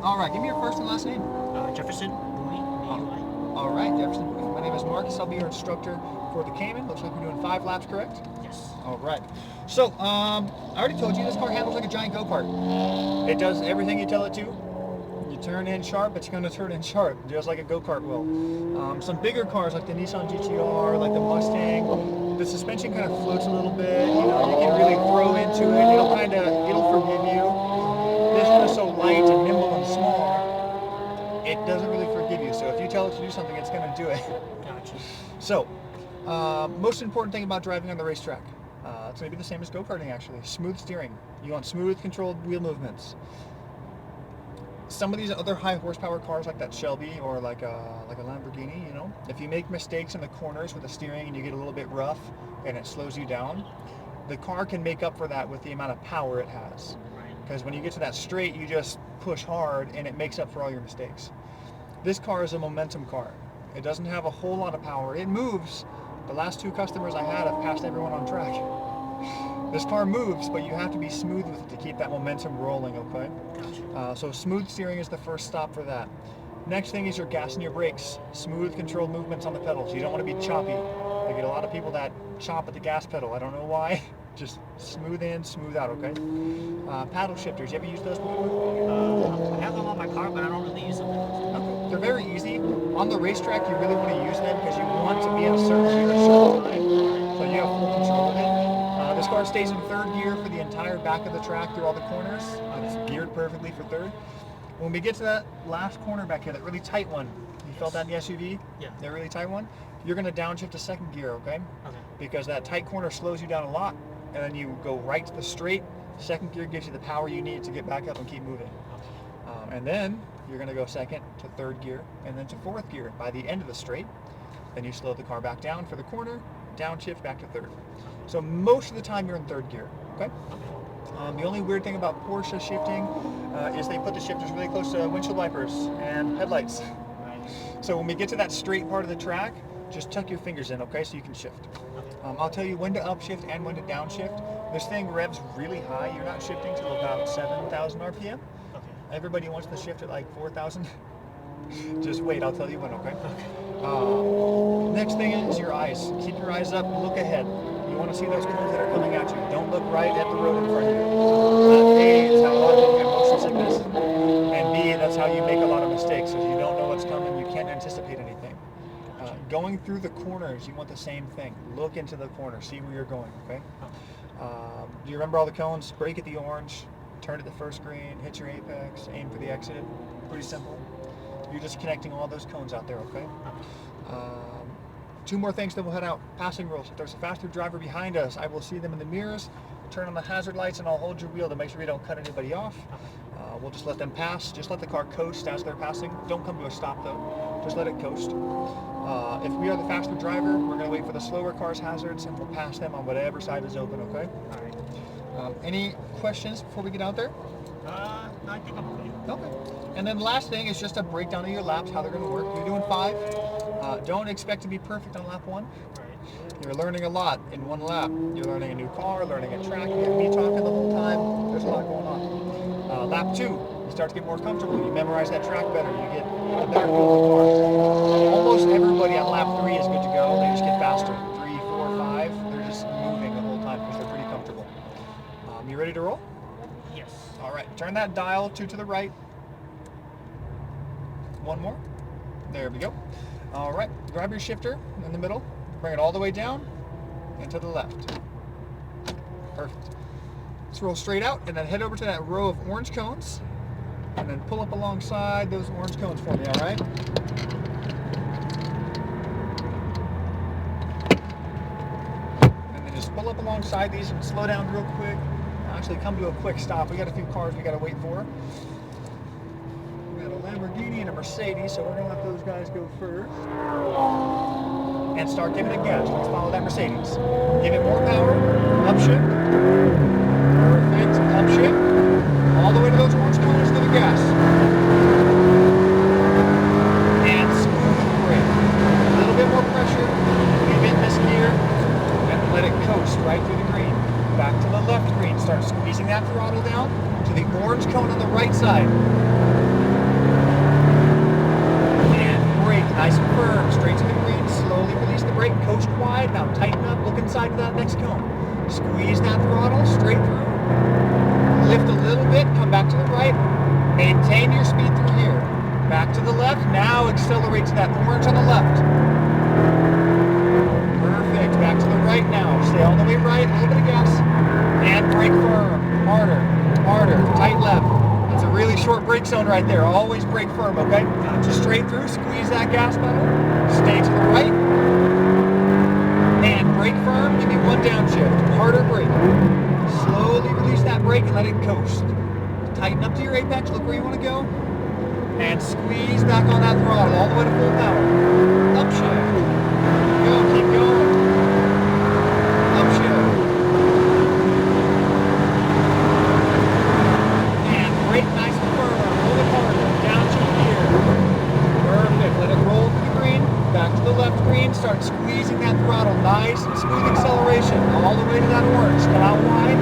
All right, give me your first and last name. Jefferson Bowie, B-U-I. All right, Jefferson Bowie. My name is Marcus. I'll be your instructor for the Cayman. Looks like we're doing 5 laps, correct? Yes. All right. So, I already told you this car handles like a giant go-kart. It does everything you tell it to. You turn in sharp, it's going to turn in sharp, just like a go-kart will. Some bigger cars like the Nissan GTR, like the Mustang, the suspension kind of floats a little bit. You know, you can really throw into it. It'll forgive you. This one is so light and nimble and small, it doesn't really forgive you. So if you tell it to do something, it's going to do it. Gotcha. So, most important thing about driving on the racetrack, it's going to be the same as go-karting actually. Smooth steering. You want smooth, controlled wheel movements. Some of these other high horsepower cars like that Shelby or like a Lamborghini, you know, if you make mistakes in the corners with the steering and you get a little bit rough and it slows you down, the car can make up for that with the amount of power it has. Because when you get to that straight, you just push hard and it makes up for all your mistakes. This car is a momentum car. It doesn't have a whole lot of power. It moves. The last 2 customers I had have passed everyone on track. This car moves, but you have to be smooth with it to keep that momentum rolling, okay? Gotcha. So smooth steering is the first stop for that. Next thing is your gas and your brakes. Smooth, controlled movements on the pedals. You don't want to be choppy. I get a lot of people that chop at the gas pedal. I don't know why. Just smooth in, smooth out, okay? Paddle shifters. You ever use those before? I have them on my car, but I don't really use them. Okay. They're very easy. On the racetrack, you really want to use them because you want to be in a certain gear at a certain time, so you have full control of it. This car stays in 3rd gear for the entire back of the track through all the corners. It's geared perfectly for 3rd. When we get to that last corner back here, that really tight one, you felt that in the SUV? Yeah. That really tight one? You're going to downshift to 2nd gear, okay? Okay. Because that tight corner slows you down a lot, and then you go right to the straight. 2nd gear gives you the power you need to get back up and keep moving. And then you're going to go 2nd to 3rd gear, and then to 4th gear by the end of the straight. Then you slow the car back down for the corner, downshift back to 3rd. So most of the time you're in 3rd gear, okay? The only weird thing about Porsche shifting is they put the shifters really close to windshield wipers and headlights. So when we get to that straight part of the track, just tuck your fingers in, okay, so you can shift. I'll tell you when to upshift and when to downshift. This thing revs really high. You're not shifting till about 7,000 RPM. Everybody wants to shift at like 4,000. Just wait, I'll tell you when, okay? Next thing is your eyes. Keep your eyes up, look ahead. You want to see those cones that are coming at you. Don't look right at the road in front of you. A, it's how a lot of people get motion sickness. And B, that's how you make a lot of mistakes. If you don't know what's coming, you can't anticipate anything. Going through the corners, you want the same thing. Look into the corner, see where you're going, okay? Do you remember all the cones? Brake at the orange, turn at the first green, hit your apex, aim for the exit. Pretty simple. You're just connecting all those cones out there, okay? 2 more things, then we'll head out. Passing rules. If there's a faster driver behind us, I will see them in the mirrors, turn on the hazard lights, and I'll hold your wheel to make sure we don't cut anybody off. We'll just let them pass. Just let the car coast as they're passing. Don't come to a stop, though. Just let it coast. If we are the faster driver, we're going to wait for the slower car's hazards, and we'll pass them on whatever side is open, okay? All right. Any questions before we get out there? No, I think I'm okay. Okay. And then the last thing is just a breakdown of your laps, how they're going to work. You're doing 5. Don't expect to be perfect on lap 1. You're learning a lot in 1 lap. You're learning a new car, learning a track. You have me talking the whole time. There's a lot going on. Lap 2, you start to get more comfortable. You memorize that track better. You get a better feel of the car. Almost everybody on lap 3 is good to go. They just get faster. 3, 4, 5. They're just moving the whole time because they're pretty comfortable. You ready to roll? Yes. All right. Turn that dial 2 to the right. 1 more. There we go. All right. Grab your shifter in the middle. Bring it all the way down and to the left. Perfect. Let's roll straight out and then head over to that row of orange cones and then pull up alongside those orange cones for me, all right? And then just pull up alongside these and slow down real quick. Actually come to a quick stop. We got a few cars we got to wait for. We got a Lamborghini and a Mercedes, so we're going to let those guys go first. And start giving it gas. Let's follow that Mercedes. Give it more power. Upshift. Perfect. Upshift. All the way to those orange cones to the gas. And smooth brake. A little bit more pressure. Leave it in this gear. And let it coast right through the green. Back to the left green. Start squeezing that throttle down to the orange cone on the right side. Nice and firm, straight to the green. Slowly release the brake, coast wide. Now tighten up, look inside to that next cone. Squeeze that throttle, straight through. Lift a little bit, come back to the right. Maintain your speed through here. Back to the left, now accelerate to that orange on the left. Perfect, back to the right now. Stay all the way right, a little bit of gas. And brake firm, harder, harder, tight left. That's a really short brake zone right there. Always brake firm, okay? Just straight through, squeeze that gas pedal. Stay to the right. And brake firm, give me one downshift. Harder brake. Slowly release that brake and let it coast. Tighten up to your apex, look where you want to go. And squeeze back on that throttle all the way to full power. Upshift. Go, keep going. Upshift. And brake nice and firm. A little bit harder. Downshift here. Perfect. Let it roll to the green. Back to the left green. Start squeezing that throttle. Nice and smooth acceleration. All the way to that orange. Come out wide.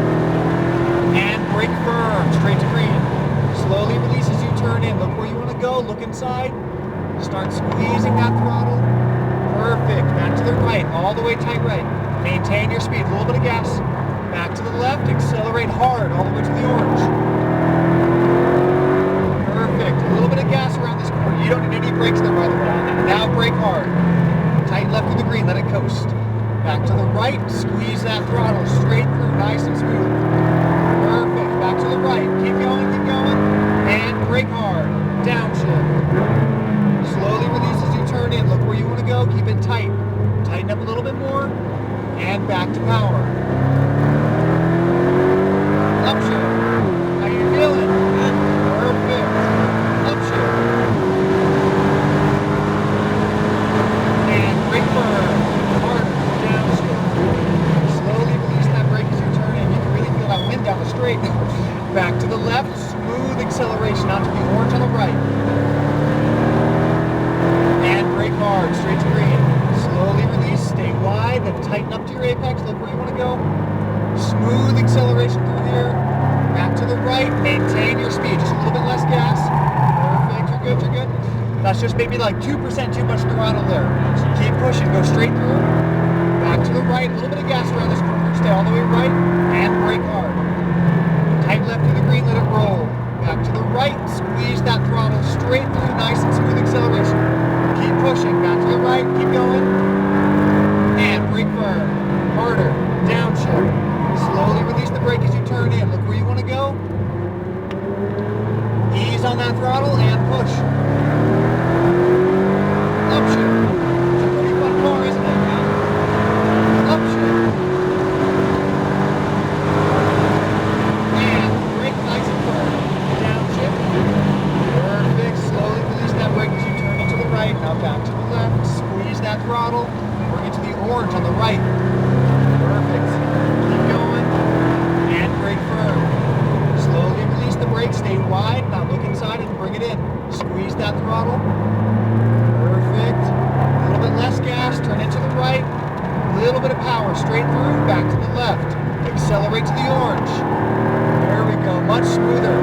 And brake firm. Straight to green. Slowly release as you turn in. Look where you want to go. Look inside. Start squeezing that throttle. Perfect. Back to the right. All the way tight right. Maintain your speed. A little bit of gas. Back to the left. Accelerate hard all the way to the orange. Perfect. A little bit of gas around this corner. You don't need any brakes there, by the way. Now brake hard. Tight left to the green. Let it coast. Back to the right. Squeeze that throttle. Straight through. Nice and smooth. Perfect. Back to the right. Keep going. Keep going. And brake hard. Downshift. Slowly release as you turn in. Look where you want to go. Keep it tight. Tighten up a little bit more. And back to power. Upshift. How you feeling? Good. Perfect. Upshift. And brake firm. Hard. Downshift. Slowly release that brake as you turn in. You can really feel that wind down the straight. Back to the left. Smooth acceleration onto the orange on the right. And brake hard, straight to green. Slowly release, stay wide, then tighten up to your apex. Look where you want to go. Smooth acceleration through here. Back to the right, maintain your speed. Just a little bit less gas. Perfect, you're good, you're good. That's just maybe like 2% too much throttle there. Keep pushing, go straight through. Back to the right, a little bit of gas around this corner. Stay all the way right, and brake hard. Tight left to the green, let it roll. Back to the right, squeeze that throttle straight through, nice and smooth acceleration. Keep pushing, back to the right, keep going. And brake firm, harder, downshift. Slowly release the brake as you turn in. Look where you want to go. Ease on that throttle and push. Upshift. It's a pretty fun car, isn't it? Upshift. And brake nice and firm. Downshift. Perfect. Slowly release that brake as you turn it to the right. Now back to the left. Squeeze that throttle. Bring it to the orange on the right. Perfect. Keep going. And brake firm. Slowly release the brake. Stay wide. Now look inside and bring it in. Squeeze that throttle. Perfect. A little bit less gas. Turn it to the right. A little bit of power. Straight through. Back to the left. Accelerate to the orange. There we go. Much smoother.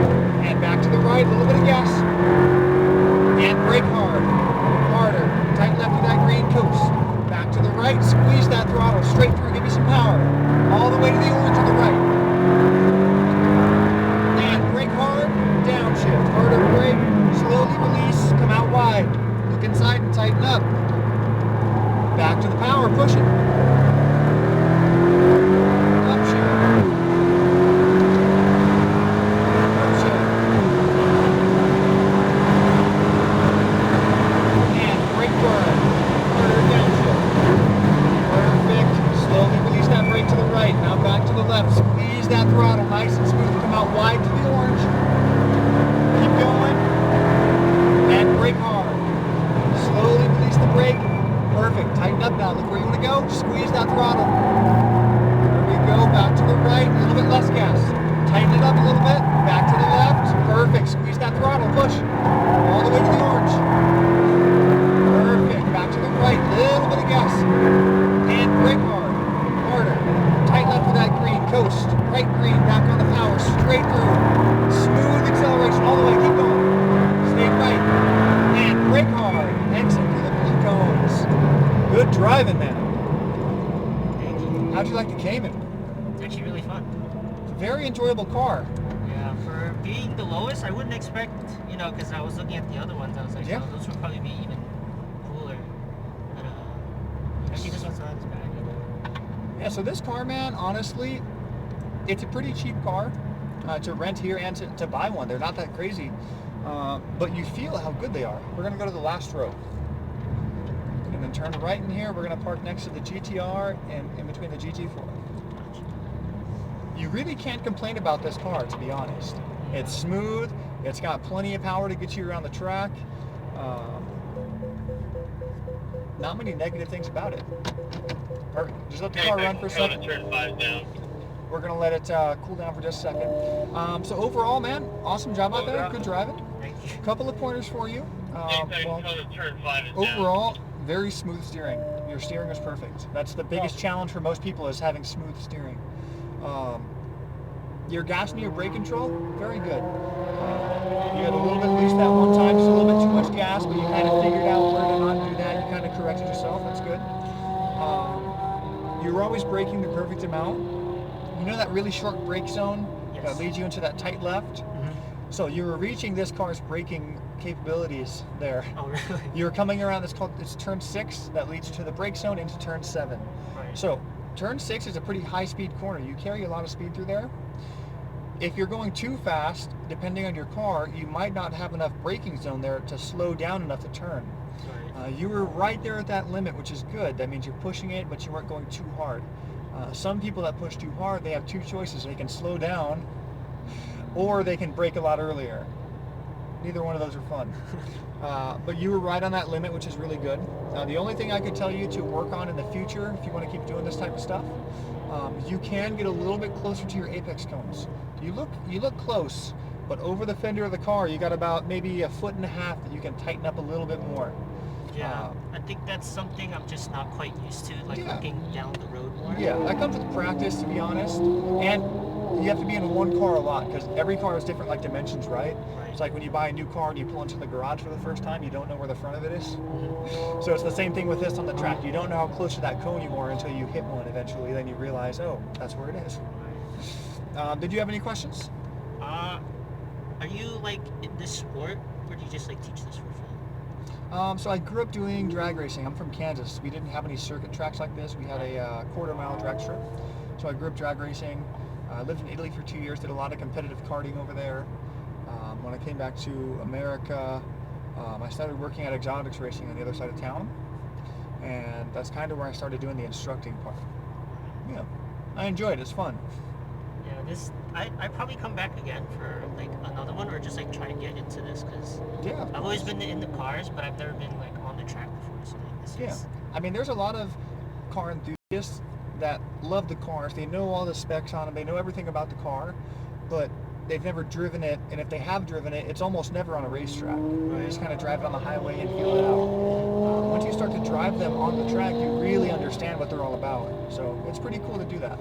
And back to the right. A little bit of gas. And brake hard. Harder. Tight left to that green coast. Back to the right. Squeeze that throttle. Straight through. Give me some power. All the way to the orange on the right. And brake hard. Downshift. Harder brake. Slowly release. Come out wide. Look inside and tighten up. Back to the power. Push it. Upshift. Upshift. driving, man. Thank you. How'd you like the Cayman? It's actually really fun. It's a very enjoyable car. Yeah, for being the lowest, I wouldn't expect, because I was looking at the other ones, I was like, Yeah. oh, those would probably be even cooler. But, actually, this one's not as bad either. Yeah, so this car, man, honestly, it's a pretty cheap car to rent here and to buy one. They're not that crazy, but you feel how good they are. We're gonna go to the last row, and then turn right in here. We're gonna park next to the GTR and in between the GT4. You really can't complain about this car, to be honest. It's smooth. It's got plenty of power to get you around the track. Not many negative things about it. Perfect. Just let the car run for a second. Turn 5 down. We're gonna let it cool down for just a second. So overall, man, awesome job out there. Good driving. Thank you. Couple of pointers for you. Well, Turn 5 is overall, very smooth steering. Your steering is perfect. That's the biggest challenge for most people, is having smooth steering. Your gas and your brake control, very good. You had a little bit loose that one time, just a little bit too much gas, but you kind of figured out where to not do that. You kind of corrected yourself. That's good. You were always braking the perfect amount. You know that really short brake zone Yes. that leads you into that tight left? Mm-hmm. So you were reaching this car's braking capabilities there. Oh, really? You were coming around it's turn 6 that leads to the brake zone into turn 7. Right. So turn 6 is a pretty high speed corner. You carry a lot of speed through there. If you're going too fast, depending on your car, you might not have enough braking zone there to slow down enough to turn. Right. You were right there at that limit, which is good. That means you're pushing it, but you weren't going too hard. Some people that push too hard, they have two choices. They can slow down, or they can brake a lot earlier. Neither one of those are fun. But you were right on that limit, which is really good. The only thing I could tell you to work on in the future, if you want to keep doing this type of stuff, you can get a little bit closer to your apex cones. You look close, but over the fender of the car, you got about maybe 1.5 feet that you can tighten up a little bit more. Yeah, I think that's something I'm just not quite used to, like Yeah. looking down the road more. Yeah, that comes with practice, to be honest. And you have to be in one car a lot, because every car is different, like dimensions, right? Right. It's like when you buy a new car and you pull into the garage for the first time, you don't know where the front of it is. Mhm. So it's the same thing with this on the track. You don't know how close to that cone you are until you hit one eventually. Then you realize, oh, that's where it is. Did you have any questions? Are you like in this sport, or do you just like teach this for fun? So I grew up doing drag racing. I'm from Kansas. We didn't have any circuit tracks like this. We had a quarter-mile drag strip. So I grew up drag racing. I lived in Italy for 2 years, did a lot of competitive karting over there. When I came back to America, I started working at exotics racing on the other side of town. And that's kind of where I started doing the instructing part. Yeah, I enjoyed it. It's fun. Yeah, I probably come back again for like another one, or just like try to get into this, because Yeah. I've always been in the cars, but I've never been like on the track before. So like, this Yeah. is I mean, there's a lot of car enthusiasts that love the cars. They know all the specs on them. They know everything about the car, but they've never driven it. And if they have driven it, it's almost never on a racetrack. You just kind of drive it on the highway and feel it out. Once you start to drive them on the track, you really understand what they're all about. So it's pretty cool to do that.